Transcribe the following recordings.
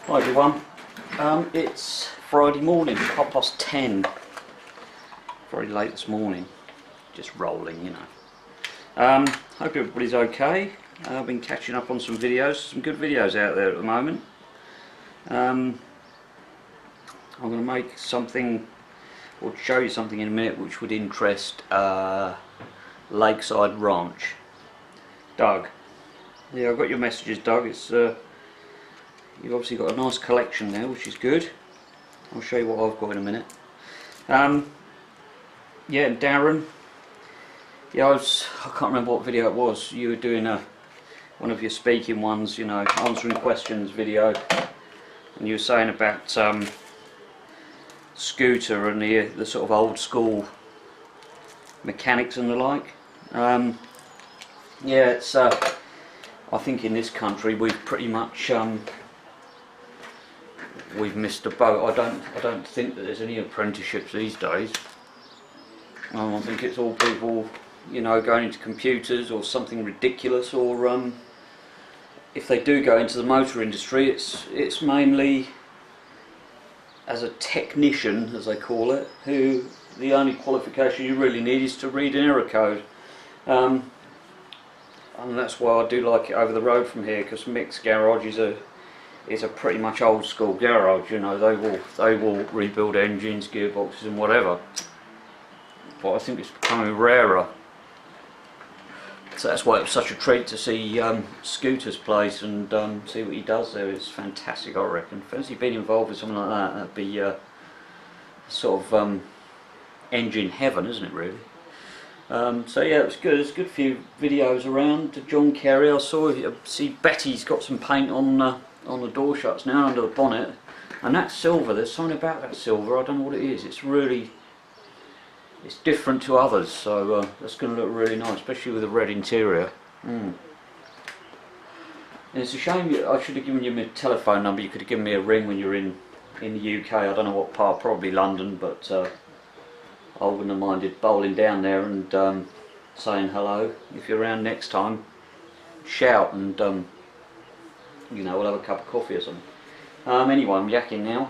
Hi everyone, it's Friday morning, 10:30. Very late this morning, just rolling, you know. Hope everybody's okay. I've been catching up on some videos, some good videos out there at the moment. I'm going to make something, or show you something in a minute which would interest Lakeside Ranch. Doug. Yeah, I've got your messages, Doug. It's you've obviously got a nice collection there, which is good. I'll show you what I've got in a minute. Yeah, Darren. Yeah, I can't remember what video it was. You were doing one of your speaking ones, you know, answering questions video, and you were saying about scooter and the sort of old school mechanics and the like. Yeah, it's I think in this country we've pretty much we've missed a boat. I don't think that there's any apprenticeships these days. I think it's all people, you know, going into computers or something ridiculous, or if they do go into the motor industry, it's mainly as a technician, as they call it, who the only qualification you really need is to read an error code. And that's why I do like it over the road from here, because Micks garage is a pretty much old school garage. You know, they will rebuild engines, gearboxes and whatever. But I think it's becoming rarer. So that's why it was such a treat to see Scooter's place and see what he does there. It's fantastic, I reckon. Fancy being involved with something like that. That'd be sort of engine heaven, isn't it, really? So yeah, it was good. There's a good few videos around. John Kerry, I see Betty's got some paint on the door shuts now under the bonnet, and that silver. There's something about that silver. I don't know what it is. It's different to others, so that's going to look really nice, especially with a red interior. And it's a shame. I should have given you my telephone number. You could have given me a ring when you're in the UK. I don't know what part, probably London, but I wouldn't have minded bowling down there and saying hello. If you're around next time, shout, and you know, we'll have a cup of coffee or something. Anyway, I'm yakking now.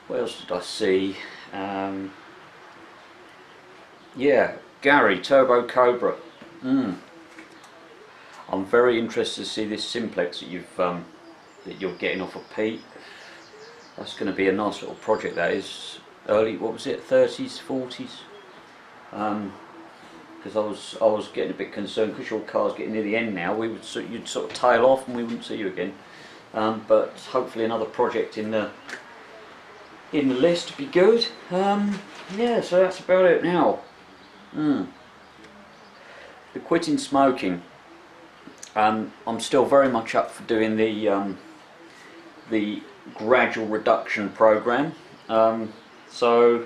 What else did I see? Yeah, Gary, Turbo Cobra. I'm very interested to see this simplex that you're getting off of Pete. That's going to be a nice little project. That is. Early, what was it, 30s, 40s? Because I was getting a bit concerned because your car's getting near the end now. You'd sort of tail off and we wouldn't see you again. But hopefully another project in the list would be good. Yeah, so that's about it now. The quitting smoking. I'm still very much up for doing the gradual reduction program. So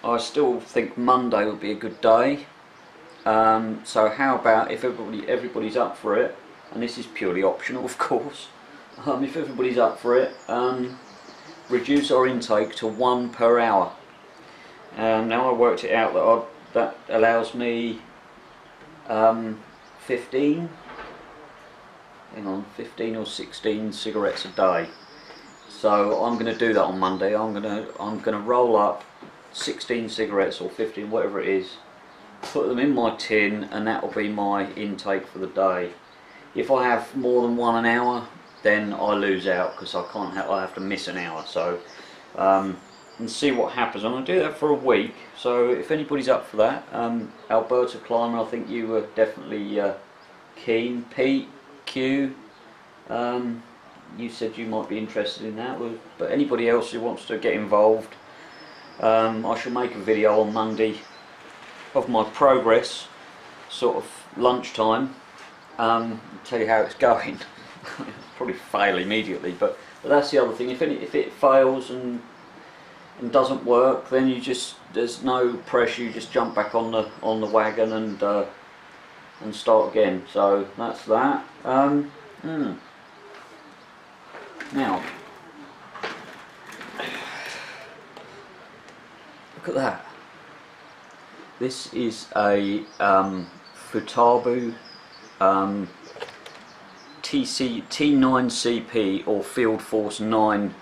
I still think Monday would be a good day. So how about if everybody's up for it, and this is purely optional, of course. If everybody's up for it, reduce our intake to 1 per hour. Now I worked it out that allows me 15 or 16 cigarettes a day. So I'm going to do that on Monday. I'm going to roll up 16 cigarettes or 15, whatever it is, put them in my tin, and that will be my intake for the day. If I have more than one an hour, then I lose out, because I have to miss an hour. So and see what happens. I'm going to do that for a week. So if anybody's up for that, Alberta Climber, I think you were definitely keen. Pete, Q. You said you might be interested in that, but anybody else who wants to get involved, I shall make a video on Monday of my progress, sort of lunchtime, tell you how it's going. Probably fail immediately, but that's the other thing. If it fails and doesn't work, then there's no pressure. You just jump back on the wagon and start again. So that's that. Now, look at that. This is a Futabu T9CP or Field Force 9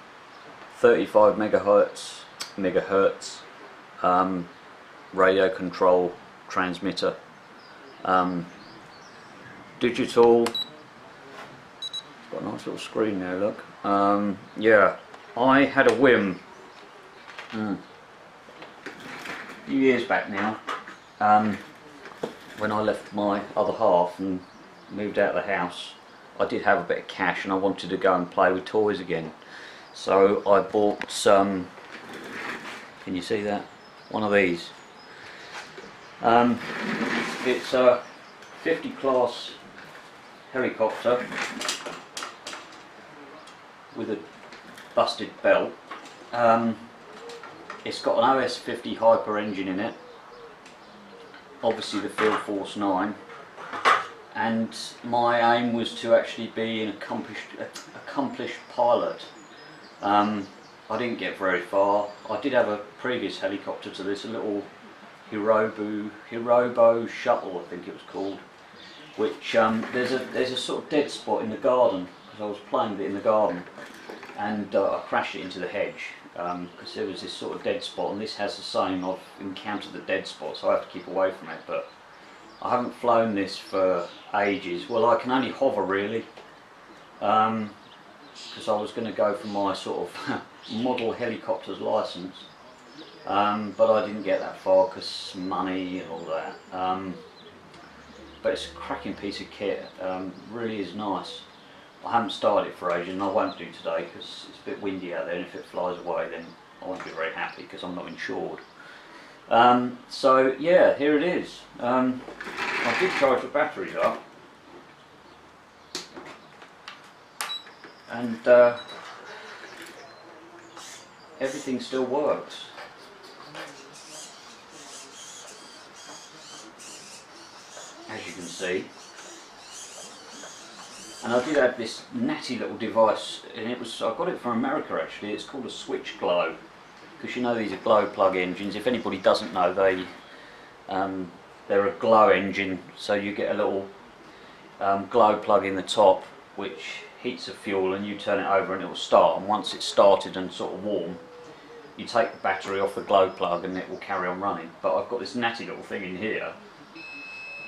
35 megahertz radio control transmitter. Digital. Got a nice little screen there, look. Yeah, I had a whim a few years back now, when I left my other half and moved out of the house. I did have a bit of cash and I wanted to go and play with toys again, so I bought some, can you see that? One of these. It's a 50 class helicopter with a busted belt. It's got an OS50 Hyper engine in it, obviously the Field Force 9, and my aim was to actually be an accomplished pilot. I didn't get very far. I did have a previous helicopter to this, a little Hirobo shuttle, I think it was called, which there's a sort of dead spot in the garden, because I was playing with it in the garden, and I crashed it into the hedge, because there was this sort of dead spot, and this has the same. I've encountered the dead spot, so I have to keep away from it. But I haven't flown this for ages. Well, I can only hover really, because I was going to go for my sort of model helicopter's license, but I didn't get that far because money and all that. But it's a cracking piece of kit. Really is nice. I haven't started it for ages, and I won't do today because it's a bit windy out there, and if it flies away then I won't be very happy because I'm not insured. So yeah, here it is. I did charge the batteries up, and everything still works. As you can see. And I did have this natty little device, and I got it from America actually. It's called a switch glow, because you know these are glow plug engines. If anybody doesn't know, they're a glow engine, so you get a little glow plug in the top which heats the fuel, and you turn it over and it will start, and once it's started and sort of warm, you take the battery off the glow plug and it will carry on running. But I've got this natty little thing in here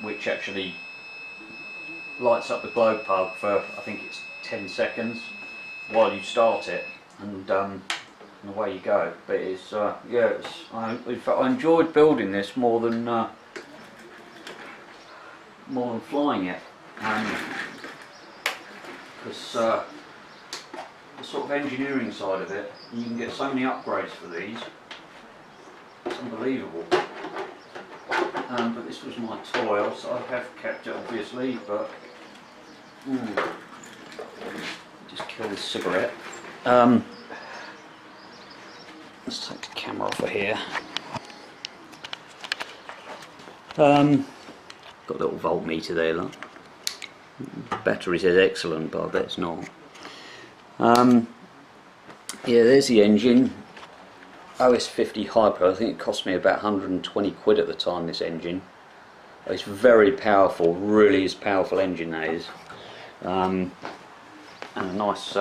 which actually lights up the glow plug for, I think it's 10 seconds while you start it, and away you go. But it's yeah, in fact I enjoyed building this more than flying it, because the sort of engineering side of it, you can get so many upgrades for these, it's unbelievable. But this was my toy, so I have kept it obviously, but just kill this cigarette. Let's take the camera off of here. Got a little voltmeter there, look. Battery says excellent, but I bet it's not. Yeah, there's the engine. OS50 Hyper. I think it cost me about 120 quid at the time, this engine. It's very powerful, really is powerful engine, that is. And a nice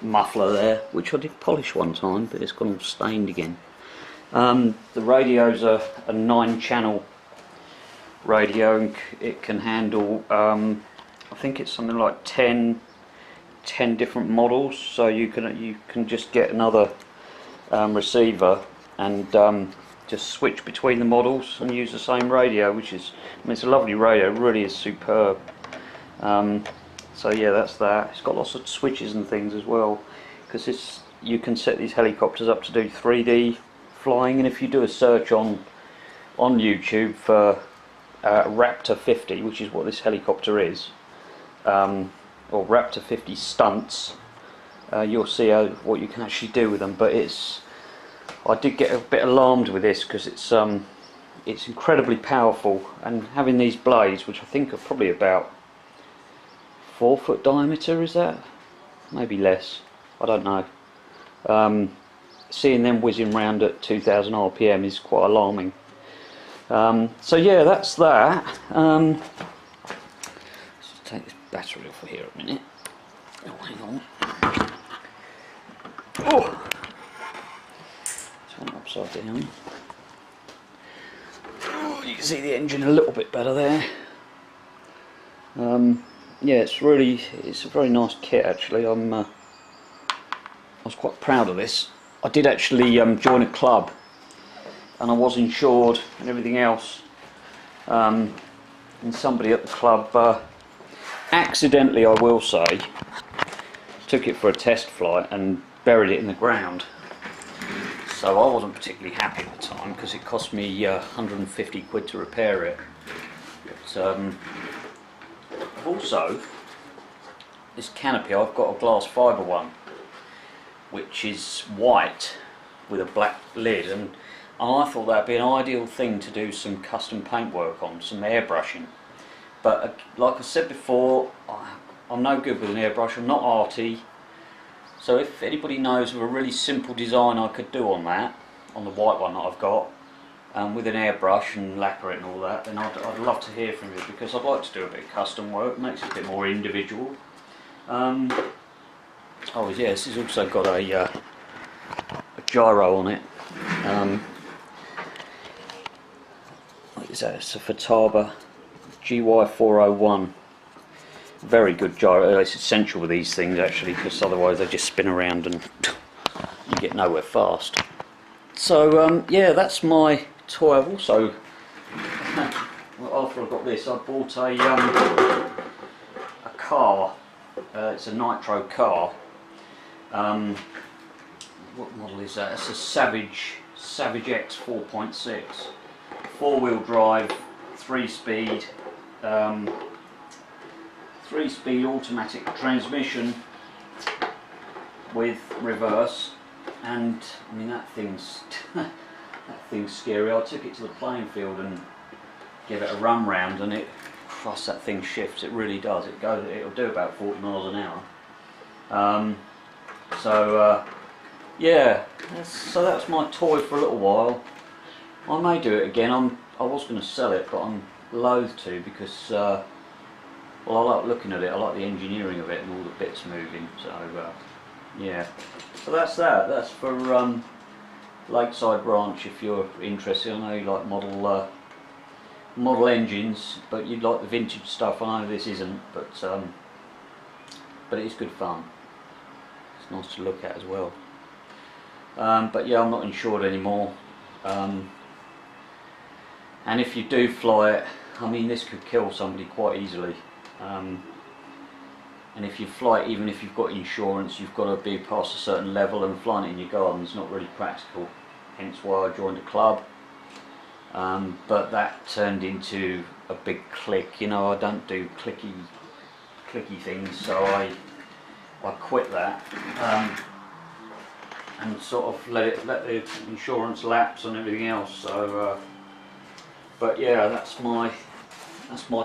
muffler there, which I did polish one time, but it's gone all stained again. The radio's a 9-channel radio, and it can handle, I think it's something like 10 different models, so you can just get another receiver and just switch between the models and use the same radio, which is, I mean, it's a lovely radio, it really is superb. So yeah, that's that. It's got lots of switches and things as well, because you can set these helicopters up to do 3D flying, and if you do a search on YouTube for Raptor 50, which is what this helicopter is, or Raptor 50 stunts, you'll see what you can actually do with them. But I did get a bit alarmed with this because it's incredibly powerful, and having these blades, which I think are probably about 4 foot diameter, is that? Maybe less, I don't know. Seeing them whizzing round at 2000 RPM is quite alarming. So yeah, that's that. Let's just take this battery off of here a minute. Oh, hang on. Oh! Turn it upside down. Oh, you can see the engine a little bit better there. Yeah, it's a very nice kit actually. I was quite proud of this. I did actually join a club, and I was insured and everything else. And somebody at the club accidentally, I will say, took it for a test flight and buried it in the ground. So I wasn't particularly happy at the time because it cost me 150 quid to repair it. But also, this canopy, I've got a glass fibre one, which is white with a black lid, and I thought that'd be an ideal thing to do some custom paintwork on, some airbrushing. But like I said before, I'm no good with an airbrush, I'm not arty. So if anybody knows of a really simple design I could do on that, on the white one that I've got, with an airbrush and lacquer it and all that, then I'd love to hear from you, because I'd like to do a bit of custom work, makes it a bit more individual. Oh yeah, this has also got a gyro on it. What is that? It's a Futaba GY401. Very good gyro. It's essential with these things actually, because otherwise they just spin around and you get nowhere fast. So yeah, that's my toy. I've also, after I got this, I bought a car. It's a nitro car. What model is that? It's a Savage X 4.6, 4-wheel drive, 3-speed, 3-speed automatic transmission with reverse. And I mean, that thing's that thing's scary. I took it to the playing field and gave it a run round, and cross that thing shifts. It really does. It'll do about 40 miles an hour. Yeah, so that's my toy for a little while. I may do it again. I was going to sell it, but I'm loath to, because well, I like looking at it. I like the engineering of it and all the bits moving. So yeah, so that's that. That's for Lakeside Branch. If you're interested, I know you like model engines, but you'd like the vintage stuff. I know this isn't, but it is good fun. It's nice to look at as well. But yeah, I'm not insured anymore. And if you do fly it, I mean, this could kill somebody quite easily. And if you fly it, even if you've got insurance, you've got to be past a certain level, and flying it in your garden is not really practical. Hence why I joined a club. But that turned into a big click. You know, I don't do clicky things, so I quit that. And sort of let the insurance lapse and everything else. So, but yeah, that's my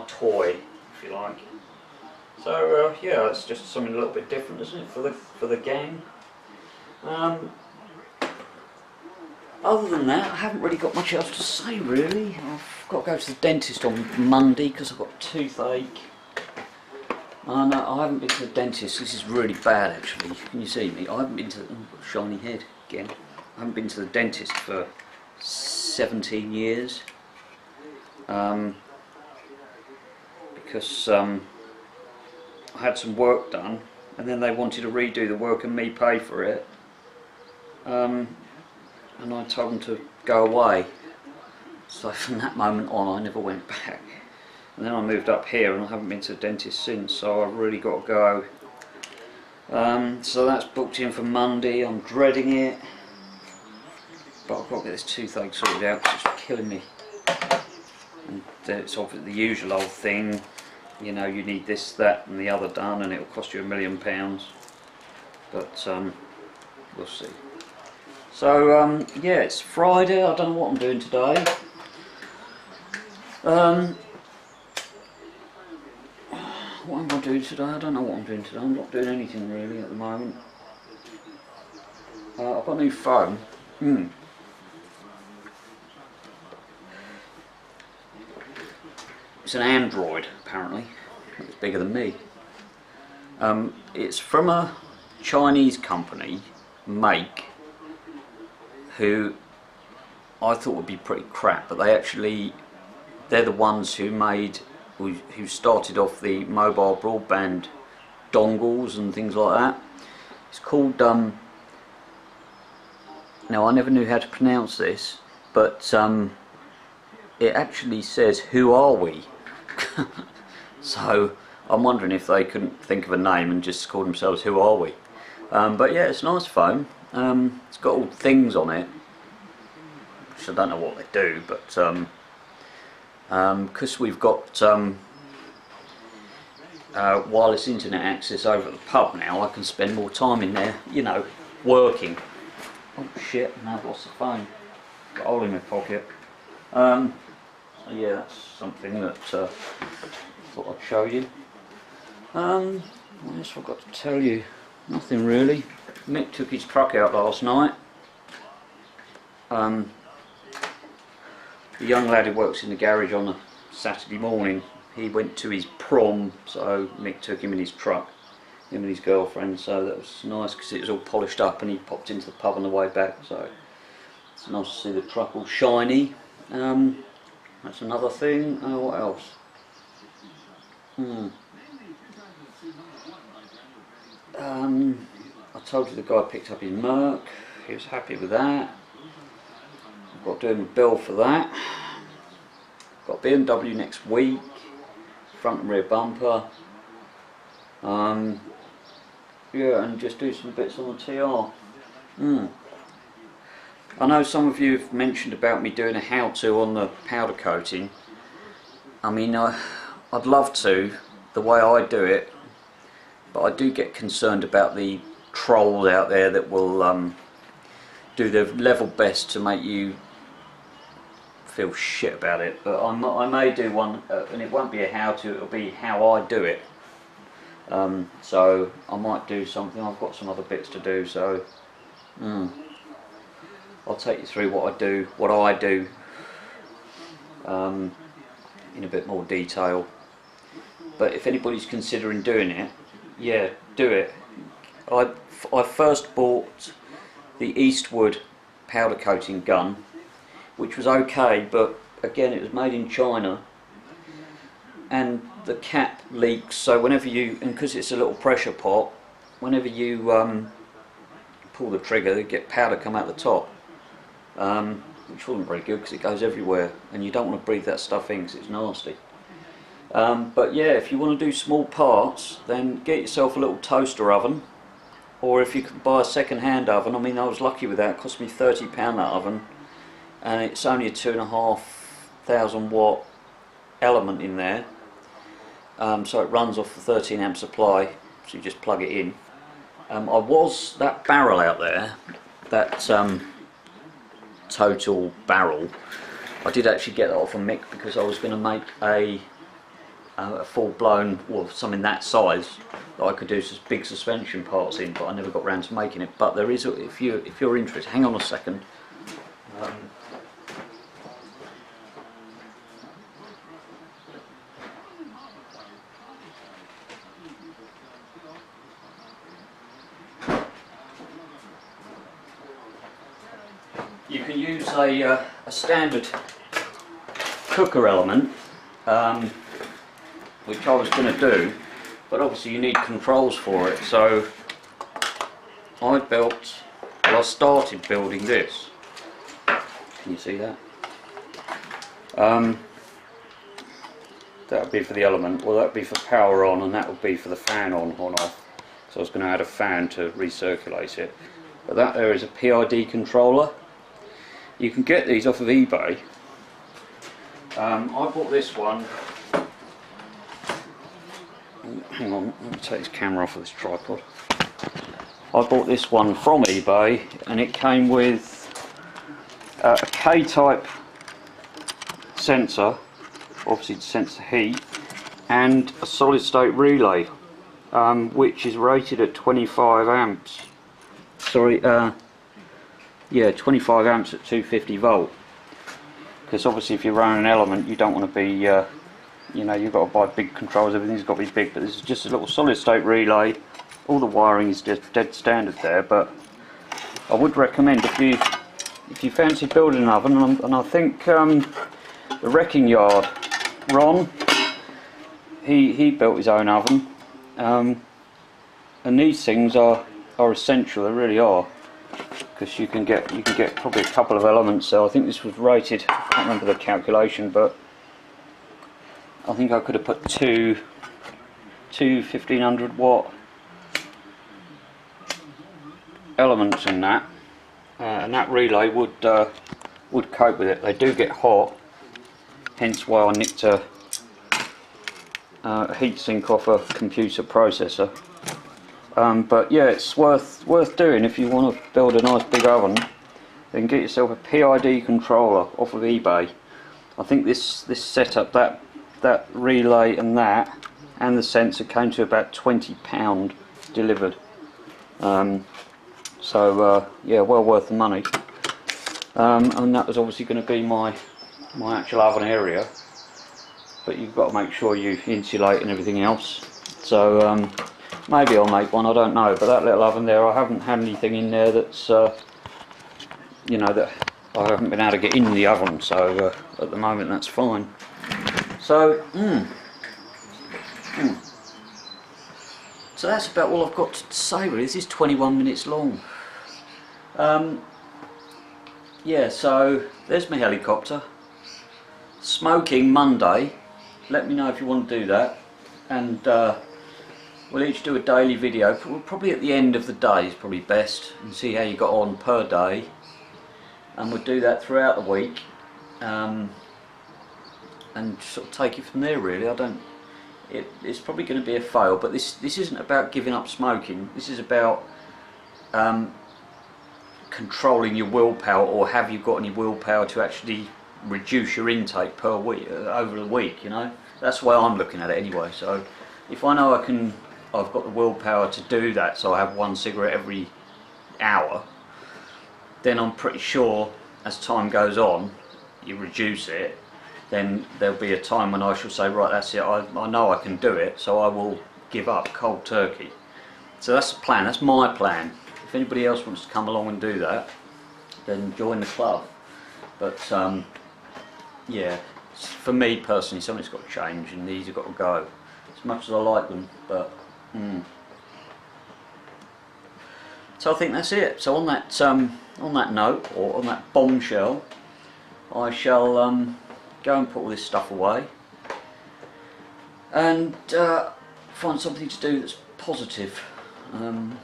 toy, if you like. So yeah, it's just something a little bit different, isn't it, for the gang. Other than that, I haven't really got much else to say really. I've got to go to the dentist on Monday because I've got a toothache. I haven't been to the dentist. This is really bad actually. Can you see me? I haven't been to the shiny head again. I haven't been to the dentist for 17 years. Because I had some work done, and then they wanted to redo the work and me pay for it. And I told them to go away. So from that moment on, I never went back. And then I moved up here, and I haven't been to the dentist since, so I've really got to go. So that's booked in for Monday. I'm dreading it, but I've got to get this toothache sorted out because it's killing me. And it's obviously the usual old thing, you know, you need this, that and the other done, and it'll cost you £1 million. But we'll see. So yeah, it's Friday. I don't know what I'm doing today. What am I doing today? I don't know what I'm doing today. I'm not doing anything really at the moment. I've got a new phone. It's an Android, apparently. It's bigger than me. It's from a Chinese company, Micks, who I thought would be pretty crap, but they're the ones who started off the mobile broadband dongles and things like that. It's called, now I never knew how to pronounce this, but it actually says, "Who are we?" So I'm wondering if they couldn't think of a name and just call themselves "Who are we?" But yeah, it's a nice phone. It's got all things on it, which I don't know what they do, but because we've got wireless internet access over at the pub now, I can spend more time in there, you know, working. Oh shit, now I've lost the phone. Got a hole in my pocket. So yeah, that's something that I thought I'd show you. What else have I got to tell you? Nothing really. Mick took his truck out last night. The young lad who works in the garage on a Saturday morning, he went to his prom, so Mick took him in his truck, him and his girlfriend, so that was nice because it was all polished up, and he popped into the pub on the way back, so it's nice to see the truck all shiny. That's another thing. What else? I told you the guy picked up his Merc, he was happy with that. I've got to do him a bill for that. Got BMW next week, front and rear bumper. Yeah, and just do some bits on the TR. I know some of you have mentioned about me doing a how-to on the powder coating. I mean, I'd love to, the way I do it, but I do get concerned about the trolls out there that will do their level best to make you feel shit about it. But I may do one, and it won't be a how-to, it'll be how I do it. So I might do something. I've got some other bits to do, so I'll take you through what I do in a bit more detail. But if anybody's considering doing it, yeah, do it. I first bought the Eastwood powder coating gun, which was okay, but again it was made in China, and the cap leaks, so whenever you, and because it's a little pressure pot, whenever you pull the trigger, you get powder come out the top, which wasn't very good because it goes everywhere, and you don't want to breathe that stuff in because it's nasty. But yeah, if you want to do small parts, then get yourself a little toaster oven, or if you can buy a second-hand oven. I mean, I was lucky with that. It cost me £30 that oven, and it's only a 2,500 watt element in there, so it runs off the 13 amp supply, so you just plug it in. That barrel out there, that Total barrel, I did actually get that off a Mick because I was going to make a full-blown, or something that size that I could do some big suspension parts in, but I never got round to making it. But there is, if you're interested, hang on a second. You can use a standard cooker element, which I was going to do, but obviously you need controls for it, so I started building this. Can you see that? That would be for the element, well that would be for power on, and that would be for the fan on off. So I was going to add a fan to recirculate it. But that there is a PID controller. You can get these off of eBay. I bought this one. Hang on, let me take this camera off of this tripod. I bought this one from eBay, and it came with a K-type sensor, obviously to sense the heat, and a solid state relay, which is rated at 25 amps. Sorry, yeah, 25 amps at 250 volt. Because obviously if you're running an element, you don't want to be you know, you've got to buy big controls, everything's got to be big, but this is just a little solid state relay. All the wiring is just dead standard there, but I would recommend if you fancy building an oven, and I think the wrecking yard, Ron, he built his own oven, and these things are essential, they really are, because you can get probably a couple of elements. So I think this was rated, I can't remember the calculation, but I think I could have put two 1500 watt elements in that, and that relay would cope with it. They do get hot, hence why I nicked a heatsink off a computer processor. But yeah, it's worth doing if you want to build a nice big oven. Then get yourself a PID controller off of eBay. I think this setup, that relay and the sensor came to about £20 delivered. So yeah, well worth the money. And that was obviously going to be my actual oven area, but you've got to make sure you insulate and everything else. So maybe I'll make one, I don't know, but that little oven there, I haven't had anything in there that's you know, that I haven't been able to get in the oven, so at the moment that's fine. So so that's about all I've got to say really. This is 21 minutes long. Yeah, so there's my helicopter. Smoking Monday. Let me know if you want to do that, and we'll each do a daily video, probably at the end of the day is probably best, and see how you got on per day, and we'll do that throughout the week, and sort of take it from there really. It's probably going to be a fail, but this isn't about giving up smoking. This is about controlling your willpower, or have you got any willpower to actually reduce your intake per week, over the week, you know. That's the way I'm looking at it anyway. So if I know I've got the willpower to do that, so I have one cigarette every hour, then I'm pretty sure as time goes on, you reduce it, then there'll be a time when I shall say, right, that's it, I know I can do it, so I will give up cold turkey. So that's the plan, that's my plan. If anybody else wants to come along and do that, then join the club. But yeah, for me personally, something's got to change and these have got to go. As much as I like them, but so I think that's it. So on that note, or on that bombshell, I shall go and put all this stuff away and find something to do that's positive. I'm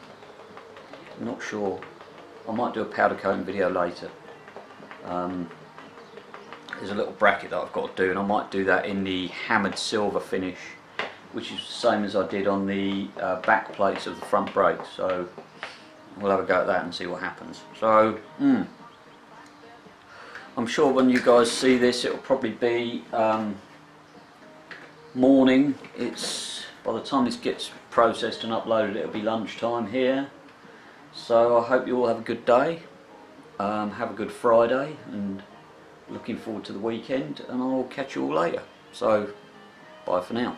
not sure. I might do a powder coating video later. There's a little bracket that I've got to do, and I might do that in the hammered silver finish, which is the same as I did on the back plates of the front brakes. So we'll have a go at that and see what happens. So I'm sure when you guys see this, it'll probably be morning. It's by the time this gets processed and uploaded, it'll be lunchtime here. So I hope you all have a good day, have a good Friday, and looking forward to the weekend, and I'll catch you all later. So bye for now.